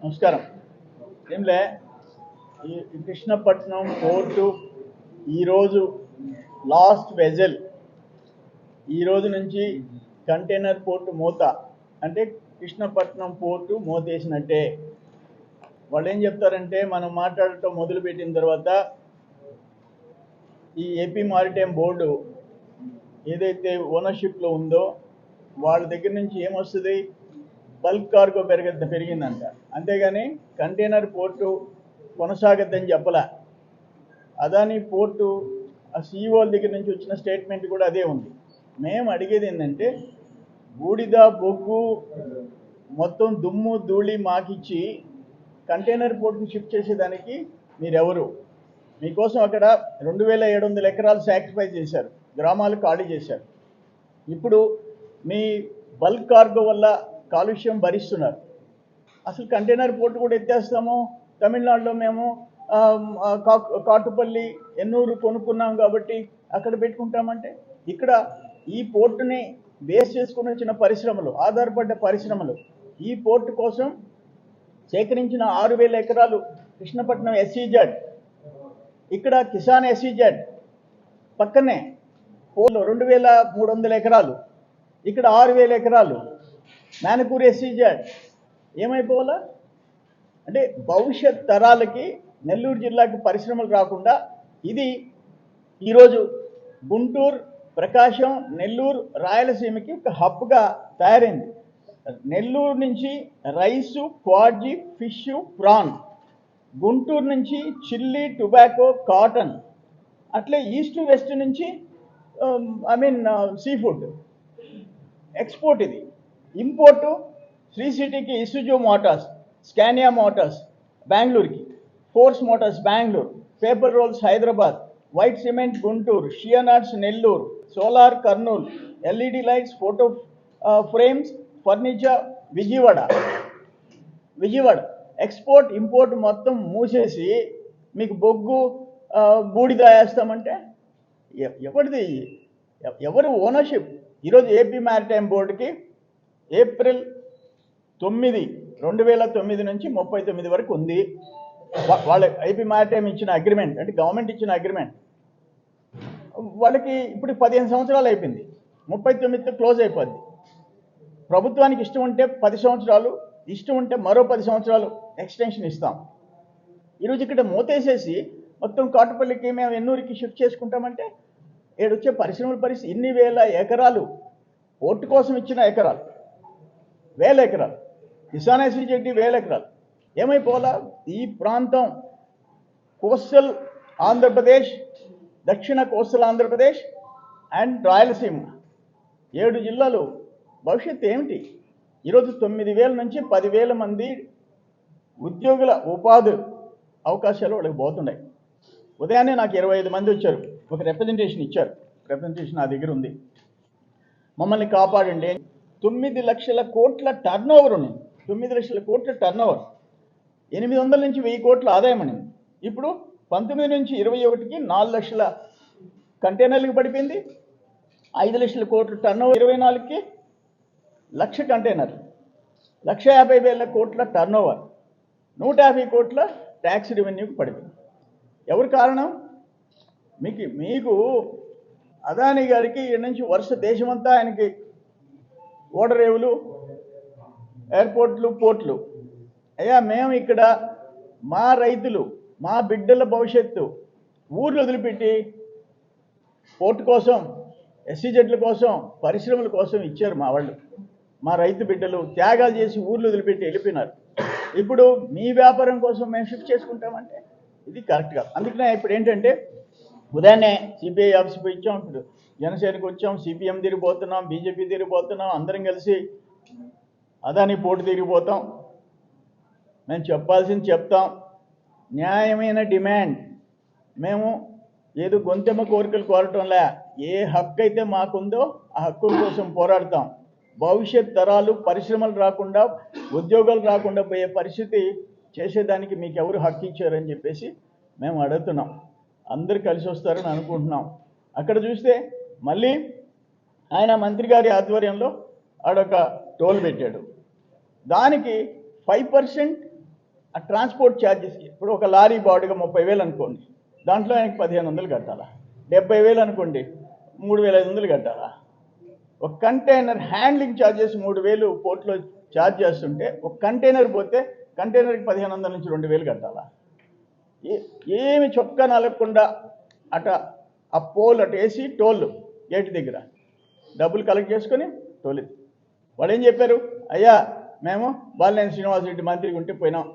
నమస్కారం. ఏంలే, ఈ కృష్ణపట్నం పోర్టు ఈరోజు లాస్ట్ వెజల్, ఈరోజు నుంచి కంటైనర్ పోర్టు మూత అంటే కృష్ణపట్నం పోర్టు మూతేసినట్టే. వాళ్ళు ఏం చెప్తారంటే, మనం మాట్లాడటం మొదలుపెట్టిన తర్వాత ఈ ఏపీ మారిటైమ్ బోర్డు ఏదైతే ఓనర్షిప్లో ఉందో వాళ్ళ దగ్గర నుంచి ఏమొస్తుంది, బల్క్ కార్గో పెరిగిందంట, అంతేగాని కంటైనర్ పోర్టు కొనసాగద్దని చెప్పలే. అదాని పోర్టు ఆ సీఈఓల దగ్గర నుంచి వచ్చిన స్టేట్మెంట్ కూడా అదే ఉంది. మేము అడిగేది ఏంటంటే, బూడిద బొగ్గు మొత్తం దుమ్ము ధూళి మాకిచ్చి కంటైనర్ పోర్టుని షిఫ్ట్ చేసేదానికి మీరెవరు? మీకోసం అక్కడ 2700 ఎకరాలు సాక్రిఫైస్ చేశారు, గ్రామాలు ఖాళీ చేశారు. ఇప్పుడు మీ బల్క్ కార్గో వల్ల కాలుష్యం భరిస్తున్నారు. అసలు కంటైనర్ పోర్టు కూడా ఎత్తేస్తాము, తమిళనాడులో మేము కాటుపల్లి ఎన్నూరు కొనుక్కున్నాం కాబట్టి అక్కడ పెట్టుకుంటామంటే, ఇక్కడ ఈ పోర్టుని బేస్ చేసుకుని వచ్చిన పరిశ్రమలు, ఆధారపడ్డ పరిశ్రమలు, ఈ పోర్టు కోసం సేకరించిన 6000 ఎకరాలు కృష్ణపట్నం SEZ, ఇక్కడ కిసాన్ SEZ పక్కనే పోర్లో 2300 ఎకరాలు, ఇక్కడ 6000 ఎకరాలు మేనకూరు SEZ ఏమైపోవాలా? అంటే భవిష్యత్ తరాలకి నెల్లూరు జిల్లాకి పరిశ్రమలు రాకుండా ఇది ఈరోజు గుంటూరు, ప్రకాశం, నెల్లూరు, రాయలసీమకి ఒక హబ్గా తయారైంది. నెల్లూరు నుంచి రైసు, క్వాడ్జీ, ఫిష్, ప్రాన్, గుంటూరు నుంచి చిల్లీ, టొబాకో, కాటన్, అట్లే ఈస్ట్ వెస్ట్ నుంచి సీ ఫుడ్ ఎక్స్పోర్ట్. ఇది ఇంపోర్టు శ్రీ సిటీకి ఇసుజు మోటార్స్, స్కానియా మోటార్స్ బెంగళూరుకి, Force motors Bengaluru, paper rolls Hyderabad, white cement Guntur, షియానాట్స్ Nellore, solar Kurnool, LED lights, photo frames, furniture Vijayawada. Export import మొత్తం మూసేసి మీకు బొగ్గు బూడిద వేస్తామంటే ఎవరిది? ఎవరు ఓనర్షిప్? ఈరోజు ఏపీ మ్యారిటైమ్ బోర్డుకి ఏప్రిల్ 9, 2009 నుంచి 39 వరకు ఉంది. వాళ్ళ ఏపీ మ్యారిటైమ్ ఇచ్చిన అగ్రిమెంట్, అంటే గవర్నమెంట్ ఇచ్చిన అగ్రిమెంట్. వాళ్ళకి ఇప్పుడు 15 సంవత్సరాలు అయిపోయింది, 39తో క్లోజ్ అయిపోద్ది. ప్రభుత్వానికి ఇష్టం ఉంటే 10 సంవత్సరాలు, ఇష్టం ఉంటే మరో 10 సంవత్సరాలు ఎక్స్టెన్షన్ ఇస్తాం. ఈరోజు ఇక్కడ మూతేసేసి మొత్తం కాటుపల్లికి, మేము ఎన్నూరికి షిఫ్ట్ చేసుకుంటామంటే ఏడొచ్చే పరిశ్రమల పరిస్థితి. ఇన్ని వేల ఎకరాలు పోర్టు కోసం ఇచ్చిన ఎకరాలు, 1000 ఎకరాలు, కిసాన్ SEZ 1000 ఎకరాలు ఏమైపోవాలా? ఈ ప్రాంతం కోస్టల్ ఆంధ్రప్రదేశ్, దక్షిణ కోస్టల్ ఆంధ్రప్రదేశ్ అండ్ రాయలసీమ 7 జిల్లాలు భవిష్యత్తు ఏమిటి? ఈరోజు 9000 నుంచి 10,000 మంది ఉద్యోగుల ఉపాధి అవకాశాలు వాళ్ళకి పోతున్నాయి. ఉదయాన్నే నాకు 25 మంది వచ్చారు, ఒక రిప్రజెంటేషన్ ఇచ్చారు. రిప్రజెంటేషన్ నా దగ్గర ఉంది. మమ్మల్ని కాపాడండి. 9 లక్షల కోట్ల టర్నోవర్ ఉంది, 9 లక్షల కోట్ల టర్నోవర్, 800 నుంచి 1000 కోట్ల ఆదాయం అని. ఇప్పుడు 19 నుంచి 21కి 4 లక్షల కంటైనర్లకు పడిపోయింది. 5 లక్షల కోట్ల టర్నోవర్, 24కి 1,00,000 కంటైనర్లు, 1,50,000 కోట్ల టర్నోవర్, 150 కోట్ల ట్యాక్స్ రెవెన్యూకి పడిపోయింది. ఎవరు కారణం? మీకు అదానీ గారికి ఇక్కడ నుంచి వరుస దేశమంతా ఆయనకి ఓడరేవులు, ఎయిర్పోర్ట్లు, పోర్ట్లు. అయ్యా, మేము ఇక్కడ మా రైతులు, మా బిడ్డల భవిష్యత్తు ఊర్లు వదిలిపెట్టి పోర్టు కోసం, SEZల కోసం, పరిశ్రమల కోసం ఇచ్చారు మా వాళ్ళు. మా రైతు బిడ్డలు త్యాగాలు చేసి ఊర్లు వదిలిపెట్టి వెళ్ళిపోయినారు. ఇప్పుడు మీ వ్యాపారం కోసం మేము షిఫ్ట్ చేసుకుంటామంటే ఇది కరెక్ట్ కాదు. అందుకనే ఇప్పుడు ఏంటంటే, ఉదయాన్నే CBI ఆఫీస్కి పోయి ఇచ్చాం, ఇప్పుడు జనసేనకు వచ్చాం, CPM తిరిగిపోతున్నాం, BJP తిరిగిపోతున్నాం, అందరం కలిసి అదాని పోర్టు తిరిగిపోతాం. మేము చెప్పాల్సింది చెప్తాం. న్యాయమైన డిమాండ్, మేము ఏదో గొంతెమ్మ కోరికలు కోరటంలే. ఏ హక్కు అయితే మాకుందో ఆ హక్కుల కోసం పోరాడతాం. భవిష్యత్ తరాలు పరిశ్రమలు రాకుండా, ఉద్యోగాలు రాకుండా పోయే పరిస్థితి చేసేదానికి మీకు ఎవరు హక్కు ఇచ్చారని చెప్పేసి మేము అడుగుతున్నాం. అందరూ కలిసి వస్తారని అనుకుంటున్నాం. అక్కడ చూస్తే మళ్ళీ ఆయన మంత్రి గారి ఆధ్వర్యంలో ఆడొక టోల్ పెట్టాడు. దానికి 5% ఆ ట్రాన్స్పోర్ట్ ఛార్జెస్ ఇప్పుడు ఒక లారీ బాడుగా 30,000 అనుకోండి, దాంట్లో ఆయనకి 1,500 కట్టాలా. 70,000 అనుకోండి, 3,500 కట్టాలా. ఒక కంటైనర్ హ్యాండ్లింగ్ ఛార్జెస్ 3,000 పోర్ట్లో ఛార్జ్ చేస్తుంటే ఒక కంటైనర్ పోతే కంటైనర్కి 1,500 నుంచి 2,000 కట్టాలా. ఏమి చొక్కా నలగకుండా అట ఆ పోల్ అటు వేసి టోల్ గేట్ దగ్గర డబ్బులు కలెక్ట్ చేసుకొని టోల్. వాళ్ళు ఏం చెప్పారు, అయ్యా మేము బాలినేని శ్రీనివాసరెడ్డి మంత్రికి ఉంటే పోయినాం,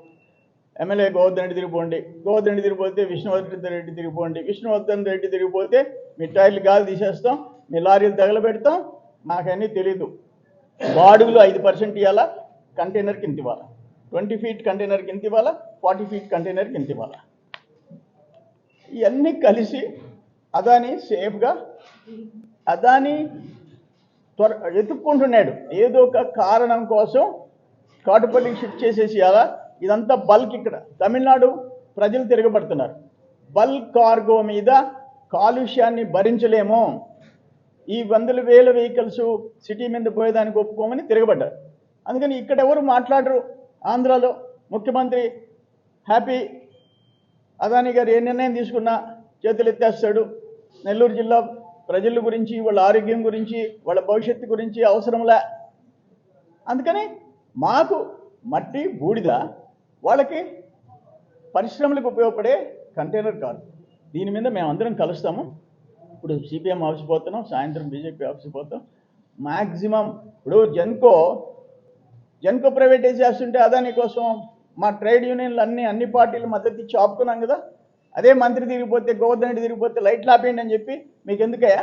ఎమ్మెల్యే గోవర్ధన్ రెడ్డి తిరిగిపోండి, గోవర్ధన్ రెడ్డి తిరిగిపోతే విష్ణువర్ధన్ రెడ్డి తిరిగిపోండి, విష్ణువర్ధన్ రెడ్డి తిరిగిపోతే మీ టైర్లు గాలి తీసేస్తాం, మీ లారీలు తగలబెడతాం, నాకన్నీ తెలీదు. బాడుగులు 5% ఇవ్వాలా, కంటైనర్కి ఇంత ఇవ్వాలా, 20 feet కంటైనర్కి ఇంత ఇవ్వాలా, 40 feet కంటైనర్కి ఇంత ఇవ్వాలా. ఇవన్నీ కలిసి అదాని సేఫ్గా అదాని ఎత్తుక్కుంటున్నాడు. ఏదో ఒక కారణం కోసం కాటుపల్లికి షిఫ్ట్ చేసేసి అలా ఇదంతా బల్క్. ఇక్కడ తమిళనాడు ప్రజలు తిరగబడుతున్నారు. బల్క్ కార్గో మీద కాలుష్యాన్ని భరించలేము, ఈ 100,000 వెహికల్స్ సిటీ మీద పోయేదానికి ఒప్పుకోమని తిరగబడ్డారు. అందుకని ఇక్కడ ఎవరు మాట్లాడరు. ఆంధ్రాలో ముఖ్యమంత్రి హ్యాపీ, అదాని గారు ఏ నిర్ణయం తీసుకున్నా చేతులు ఎత్తేస్తాడు. నెల్లూరు జిల్లా ప్రజల గురించి, వాళ్ళ ఆరోగ్యం గురించి, వాళ్ళ భవిష్యత్తు గురించి అవసరంలే. అందుకని మాకు మట్టి బూడిద, వాళ్ళకి పరిశ్రమలకు ఉపయోగపడే కంటైనర్ కాదు. దీని మీద మేమందరం కలుస్తాము. ఇప్పుడు సిపిఎం ఆఫీస్ పోతున్నాం, సాయంత్రం బీజేపీ ఆఫీస్ పోతాం. మ్యాక్సిమం ఇప్పుడు జెన్కో ప్రైవేటైజ్ చేస్తుంటే అదాని కోసం మా ట్రేడ్ యూనియన్లు అన్ని పార్టీలు మద్దతు ఇచ్చి ఆపుకున్నాం కదా. అదే మంత్రి తిరిగిపోతే, గోవర్ధన్ రెడ్డి తిరిగిపోతే లైట్లు ఆపేయండి అని చెప్పి, మీకు ఎందుకయ్యా,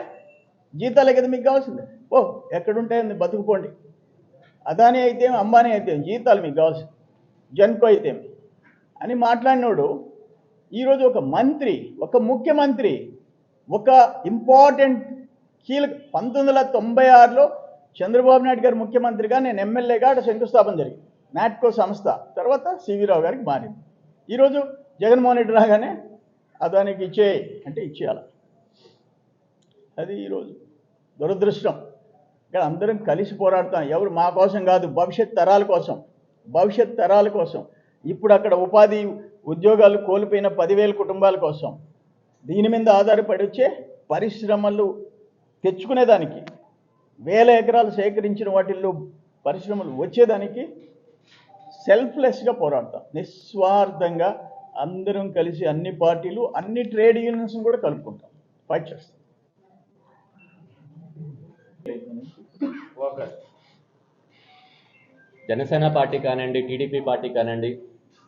జీతాలే కదా మీకు కావాల్సింది, ఓ ఎక్కడుంటాయండి బతుకుపోండి. అదాని అయితే అంబానీ అయితే జీతాలు మీకు కావాల్సింది, జెన్కో అయితే అని మాట్లాడినోడు ఈరోజు ఒక మంత్రి, ఒక ముఖ్యమంత్రి, ఒక ఇంపార్టెంట్ కీలక 1996లో చంద్రబాబు నాయుడు గారు ముఖ్యమంత్రిగా, నేను ఎమ్మెల్యేగా అక్కడ శంకుస్థాపన జరిగింది. నాట్కో సంస్థ తర్వాత సివి రావు గారికి మారింది. ఈరోజు జగన్మోహన్ రెడ్డి రాగానే అదానికి ఇచ్చేయి అంటే ఇచ్చేయాలి. అది ఈరోజు దురదృష్టం. ఇక్కడ అందరం కలిసి పోరాడతాం. ఎవరు మా కోసం కాదు, భవిష్యత్ తరాల కోసం, భవిష్యత్ తరాల కోసం. ఇప్పుడు అక్కడ ఉపాధి ఉద్యోగాలు కోల్పోయిన 10,000 కుటుంబాల కోసం, దీని మీద ఆధారపడి వచ్చే పరిశ్రమలు తెచ్చుకునేదానికి, 1,000 ఎకరాలు సేకరించిన వాటిల్లో పరిశ్రమలు వచ్చేదానికి సెల్ఫ్లెస్గా పోరాడతాం. నిస్వార్థంగా అందరం కలిసి అన్ని పార్టీలు, అన్ని ట్రేడ్ యూనియన్స్ కూడా కలుపుకుంటాం, ఫైట్ చేస్తాం. జనసేన పార్టీ కానివ్వండి, టీడీపీ పార్టీ కానివ్వండి,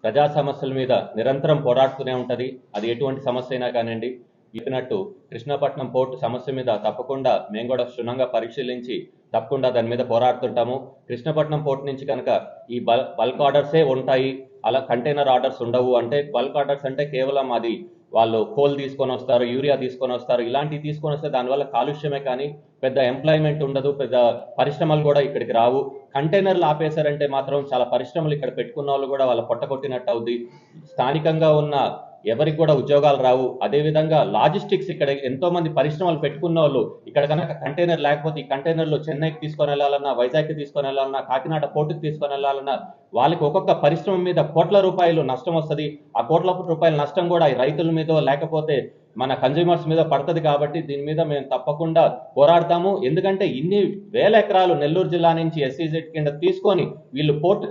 ప్రజా సమస్యల మీద నిరంతరం పోరాడుతూనే ఉంటుంది. అది ఎటువంటి సమస్య అయినా కానివ్వండి. చెప్పినట్టు కృష్ణపట్నం పోర్టు సమస్య మీద తప్పకుండా మేము కూడా క్షుణ్ణంగా పరిశీలించి తప్పకుండా దాని మీద పోరాడుతుంటాము. కృష్ణపట్నం పోర్టు నుంచి కనుక ఈ బల్క్ ఆర్డర్సే ఉంటాయి, అలా కంటైనర్ ఆర్డర్స్ ఉండవు. అంటే బల్క్ ఆర్డర్స్ అంటే కేవలం అది వాళ్ళు కోల్ తీసుకొని వస్తారు, యూరియా తీసుకొని వస్తారు, ఇలాంటివి తీసుకొని వస్తే దానివల్ల కాలుష్యమే కానీ పెద్ద ఎంప్లాయ్మెంట్ ఉండదు, పెద్ద పరిశ్రమలు కూడా ఇక్కడికి రావు. కంటైనర్లు ఆపేశారంటే మాత్రం చాలా పరిశ్రమలు ఇక్కడ పెట్టుకున్న వాళ్ళు కూడా వాళ్ళ పొట్టకొట్టినట్టు అవుద్ది. స్థానికంగా ఉన్న ఎవరికి కూడా ఉద్యోగాలు రావు. అదేవిధంగా లాజిస్టిక్స్, ఇక్కడ ఎంతో మంది పరిశ్రమలు పెట్టుకున్న వాళ్ళు ఇక్కడ కనుక కంటైనర్ లేకపోతే ఈ కంటైనర్లు చెన్నైకి తీసుకొని వెళ్ళాలన్నా, వైజాగ్కి తీసుకొని వెళ్ళాలన్నా, కాకినాడ పోర్టుకి తీసుకొని వెళ్ళాలన్నా వాళ్ళకి ఒక్కొక్క పరిశ్రమ మీద కోట్ల రూపాయలు నష్టం వస్తుంది. ఆ కోట్ల రూపాయల నష్టం కూడా ఈ రైతుల మీద లేకపోతే మన కన్జ్యూమర్స్ మీద పడుతుంది. కాబట్టి దీని మీద మేము తప్పకుండా పోరాడతాము. ఎందుకంటే ఇన్ని 1,000 ఎకరాలు నెల్లూరు జిల్లా నుంచి ఎస్సీజెడ్ కింద తీసుకొని వీళ్ళు పోర్టు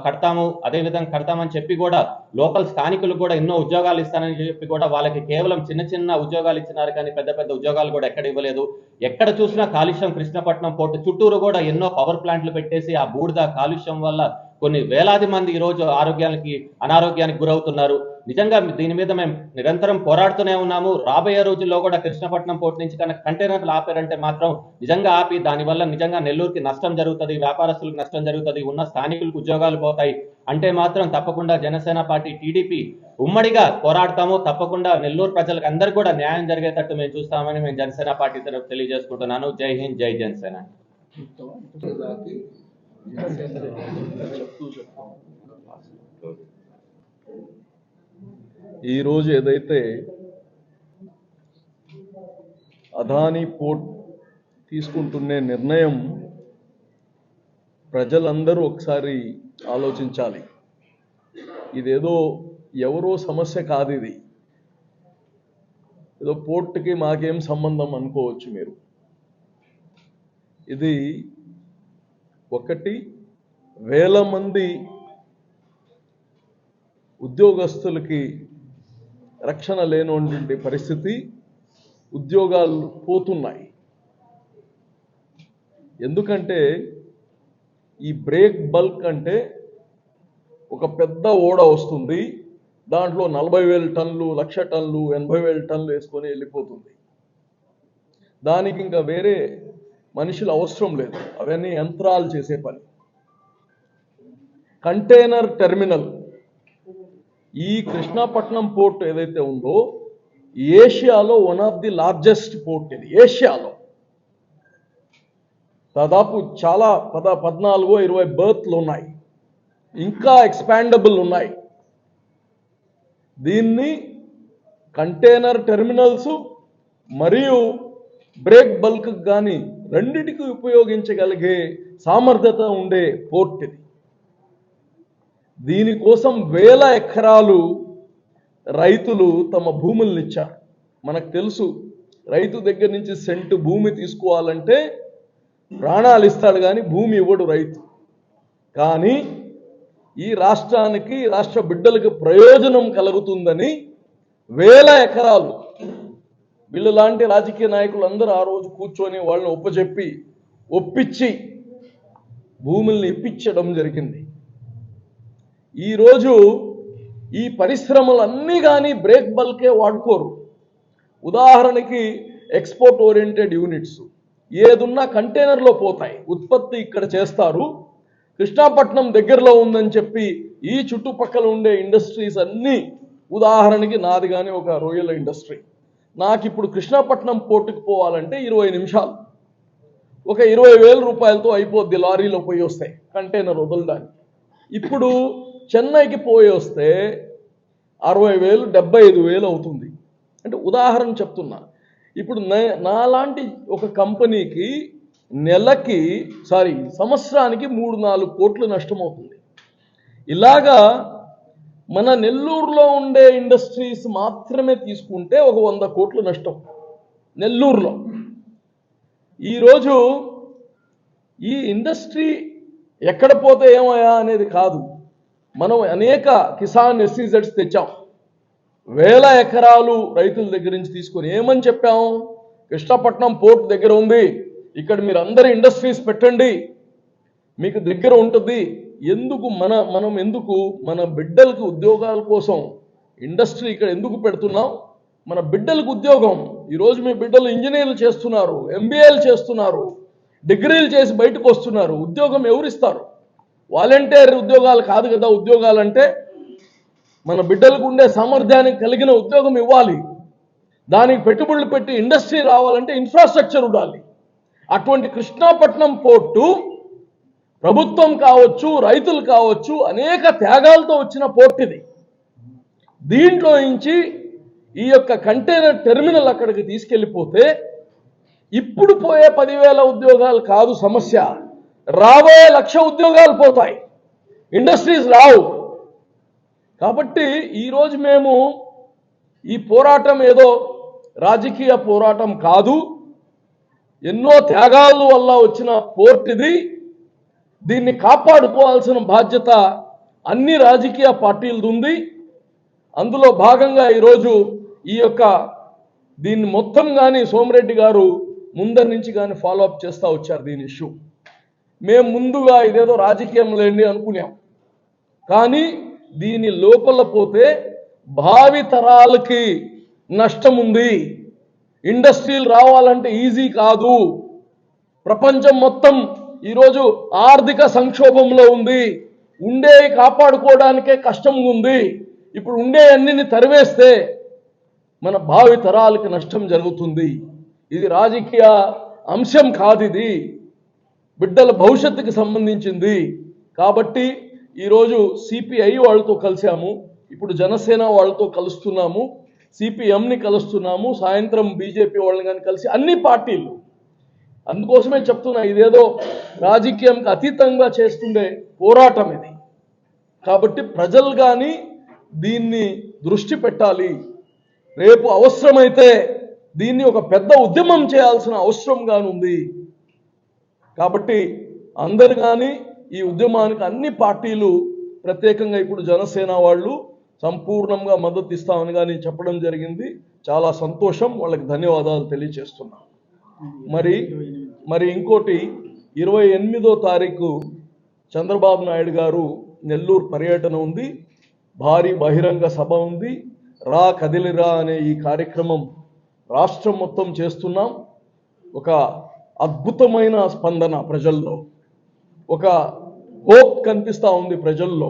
కడతాము, అదేవిధంగా కడతామని చెప్పి కూడా లోకల్ స్థానికులు కూడా ఎన్నో ఉద్యోగాలు ఇస్తానని చెప్పి కూడా వాళ్ళకి కేవలం చిన్న ఉద్యోగాలు ఇచ్చినారు, కానీ పెద్ద ఉద్యోగాలు కూడా ఎక్కడ ఇవ్వలేదు. ఎక్కడ చూసినా కాలుష్యం. కృష్ణపట్నం పోర్టు చుట్టూరు కూడా ఎన్నో పవర్ ప్లాంట్లు పెట్టేసి ఆ బూడిద కాలుష్యం వల్ల కొన్ని వేలాది మంది ఈరోజు అనారోగ్యానికి గురవుతున్నారు. నిజంగా దీని మీద మేము నిరంతరం పోరాడుతూనే ఉన్నాము. రాబోయే రోజుల్లో కూడా కృష్ణపట్నం పోర్టు నుంచి కనుక కంటైనర్లు ఆపారంటే మాత్రం నిజంగా ఆపి దానివల్ల నిజంగా నెల్లూరుకి నష్టం జరుగుతుంది, వ్యాపారస్తులకు నష్టం జరుగుతుంది, ఉన్న స్థానికులకు ఉద్యోగాలు పోతాయి అంటే మాత్రం తప్పకుండా జనసేన పార్టీ, టీడీపీ ఉమ్మడిగా పోరాడతాము. తప్పకుండా నెల్లూరు ప్రజలకు అందరికీ కూడా న్యాయం జరిగేటట్టు మేము చూస్తామని మేము జనసేన పార్టీ తరఫు తెలియజేసుకుంటున్నాను. జై హింద్, జై జనసేన. ఈరోజు ఏదైతే అదానీ పోర్ట్ తీసుకుంటున్న నిర్ణయం ప్రజలందరూ ఒకసారి ఆలోచించాలి. ఇదేదో ఎవరో సమస్య కాదు, ఇది ఏదో పోర్టుకి మాకేం సంబంధం అనుకోవచ్చు మీరు. ఇది ఒకటి వేల మంది ఉద్యోగస్తులకి రక్షణ లేనటువంటి పరిస్థితి, ఉద్యోగాలు పోతున్నాయి. ఎందుకంటే ఈ బ్రేక్ బల్క్ అంటే ఒక పెద్ద ఓడ వస్తుంది, దాంట్లో 40,000 టన్నులు, 1,00,000 టన్నులు, 80,000 టన్నులు వేసుకొని వెళ్ళిపోతుంది. దానికి ఇంకా వేరే మనుషులు అవసరం లేదు, అవన్నీ యంత్రాలు చేసే పని. కంటైనర్ టెర్మినల్, ఈ కృష్ణాపట్నం పోర్ట్ ఏదైతే ఉందో ఏషియాలో one of the largest port. ఇది ఏషియాలో దాదాపు చాలా 14-20 బర్త్లు ఉన్నాయి, ఇంకా ఎక్స్పాండబుల్ ఉన్నాయి. దీన్ని కంటైనర్ టెర్మినల్స్ మరియు బ్రేక్ బల్క్ కానీ రెండిటికి ఉపయోగించగలిగే సామర్థ్యత ఉండే పోర్ట్ ఇది. దీనికోసం వేల ఎకరాలు రైతులు తమ భూములను ఇచ్చారు. మనకు తెలుసు, రైతు దగ్గర నుంచి సెంటు భూమి తీసుకోవాలంటే ప్రాణాలు ఇస్తాడు కానీ భూమి ఇవ్వడు రైతు. కానీ ఈ రాష్ట్రానికి, రాష్ట్ర బిడ్డలకు ప్రయోజనం కలుగుతుందని వేల ఎకరాలు వీళ్ళు లాంటి రాజకీయ నాయకులు అందరూ ఆ రోజు కూర్చొని వాళ్ళని ఒప్పించి భూముల్ని ఇప్పించడం జరిగింది. ఈరోజు ఈ పరిశ్రమలన్నీ కానీ బ్రేక్ బల్కే వాడుకోరు. ఉదాహరణకి ఎక్స్పోర్ట్ ఓరియంటెడ్ యూనిట్స్ ఏదున్నా కంటైనర్లో పోతాయి, ఉత్పత్తి ఇక్కడ చేస్తారు. కృష్ణాపట్నం దగ్గరలో ఉందని చెప్పి ఈ చుట్టుపక్కల ఉండే ఇండస్ట్రీస్ అన్నీ, ఉదాహరణకి నాది కానీ ఒక రొయ్యల ఇండస్ట్రీ, నాకు ఇప్పుడు కృష్ణాపట్నం పోర్టుకు పోవాలంటే 20 నిమిషాలు, ఒక 20,000 రూపాయలతో అయిపోద్ది. లారీలో పోయి వస్తాయి కంటైనర్ వదలడానికి. ఇప్పుడు చెన్నైకి పోయి వస్తే 60,000, 75,000 అవుతుంది. అంటే ఉదాహరణ చెప్తున్నా. ఇప్పుడు నాలాంటి ఒక కంపెనీకి సంవత్సరానికి 3-4 కోట్లు నష్టం అవుతుంది. ఇలాగా మన నెల్లూరులో ఉండే ఇండస్ట్రీస్ మాత్రమే తీసుకుంటే ఒక 100 కోట్లు నష్టం నెల్లూరులో. ఈరోజు ఈ ఇండస్ట్రీ ఎక్కడ పోతే ఏమయ్యా అనేది కాదు, మనం అనేక కిసాన్ SEZs తెచ్చాం, వేల ఎకరాలు రైతుల దగ్గర నుంచి తీసుకొని ఏమని చెప్పాము, కృష్ణాపట్నం పోర్ట్ దగ్గర ఉంది, ఇక్కడ మీరు అందరు ఇండస్ట్రీస్ పెట్టండి, మీకు దగ్గర ఉంటుంది. ఎందుకు మనం ఎందుకు మన బిడ్డలకు ఉద్యోగాల కోసం ఇండస్ట్రీ ఇక్కడ ఎందుకు పెడుతున్నాం? మన బిడ్డలకు ఉద్యోగం. ఈరోజు మీ బిడ్డలు ఇంజనీర్లు చేస్తున్నారు, MBAలు చేస్తున్నారు, డిగ్రీలు చేసి బయటకు వస్తున్నారు. ఉద్యోగం ఎవరిస్తారు? వాలంటీర్ ఉద్యోగాలు కాదు కదా. ఉద్యోగాలంటే మన బిడ్డలకు ఉండే సామర్థ్యానికి కలిగిన ఉద్యోగం ఇవ్వాలి. దానికి పెట్టుబడులు పెట్టి ఇండస్ట్రీ రావాలంటే ఇన్ఫ్రాస్ట్రక్చర్ ఉండాలి. అటువంటి కృష్ణాపట్నం పోర్టు ప్రభుత్వం కావచ్చు, రైతులు కావచ్చు, అనేక త్యాగాలతో వచ్చిన పోర్ట్ ఇది. దీంట్లో నుంచి ఈ యొక్క కంటైనర్ టెర్మినల్ అక్కడికి తీసుకెళ్ళిపోతే ఇప్పుడు పోయే 10,000 ఉద్యోగాలు కాదు సమస్య, రాబోయే 1,00,000 ఉద్యోగాలు పోతాయి, ఇండస్ట్రీస్ రావు. కాబట్టి ఈరోజు మేము ఈ పోరాటం ఏదో రాజకీయ పోరాటం కాదు, ఎన్నో త్యాగాల వల్ల వచ్చిన పోర్ట్ ఇది. దీన్ని కాపాడుకోవాల్సిన బాధ్యత అన్ని రాజకీయ పార్టీలది ఉంది. అందులో భాగంగా ఈరోజు ఈ యొక్క దీన్ని మొత్తం కానీ సోమిరెడ్డి గారు ముందరి నుంచి కానీ ఫాలోఅప్ చేస్తూ వచ్చారు దీని ఇష్యూ. మేము ముందుగా ఇదేదో రాజకీయం లేండి అనుకున్నాం, కానీ దీని లోపల పోతే భావి తరాలకి నష్టం ఉంది. ఇండస్ట్రీలు రావాలంటే ఈజీ కాదు. ప్రపంచం మొత్తం ఈరోజు ఆర్థిక సంక్షోభంలో ఉంది, ఉండే కాపాడుకోవడానికే కష్టంగా ఉంది. ఇప్పుడు ఉండే అన్నిని తరివేస్తే మన భావి తరాలకు నష్టం జరుగుతుంది. ఇది రాజకీయ అంశం కాదు, ఇది బిడ్డల భవిష్యత్తుకి సంబంధించింది. కాబట్టి ఈరోజు CPI వాళ్ళతో కలిసాము, ఇప్పుడు జనసేన వాళ్ళతో కలుస్తున్నాము, CPMని కలుస్తున్నాము, సాయంత్రం BJP వాళ్ళని కానీ కలిసి అన్ని పార్టీలు. అందుకోసమే చెప్తున్నా, ఇదేదో రాజకీయంకి అతీతంగా చేస్తుండే పోరాటం ఇది. కాబట్టి ప్రజలు కానీ దీన్ని దృష్టి పెట్టాలి. రేపు అవసరమైతే దీన్ని ఒక పెద్ద ఉద్యమం చేయాల్సిన అవసరం ఉంది. కాబట్టి అందరు కానీ ఈ ఉద్యమానికి అన్ని పార్టీలు, ప్రత్యేకంగా ఇప్పుడు జనసేన వాళ్ళు సంపూర్ణంగా మద్దతు ఇస్తామని కానీ చెప్పడం జరిగింది. చాలా సంతోషం, వాళ్ళకి ధన్యవాదాలు తెలియజేస్తున్నాం. మరి ఇంకోటి 28వ తారీఖు చంద్రబాబు నాయుడు గారు నెల్లూరు పర్యటన ఉంది, భారీ బహిరంగ సభ ఉంది. రా కదిలిరా అనే ఈ కార్యక్రమం రాష్ట్రం మొత్తం చేస్తున్నాం. ఒక అద్భుతమైన స్పందన ప్రజల్లో, ఒక హోప్ కనిపిస్తూ ఉంది ప్రజల్లో.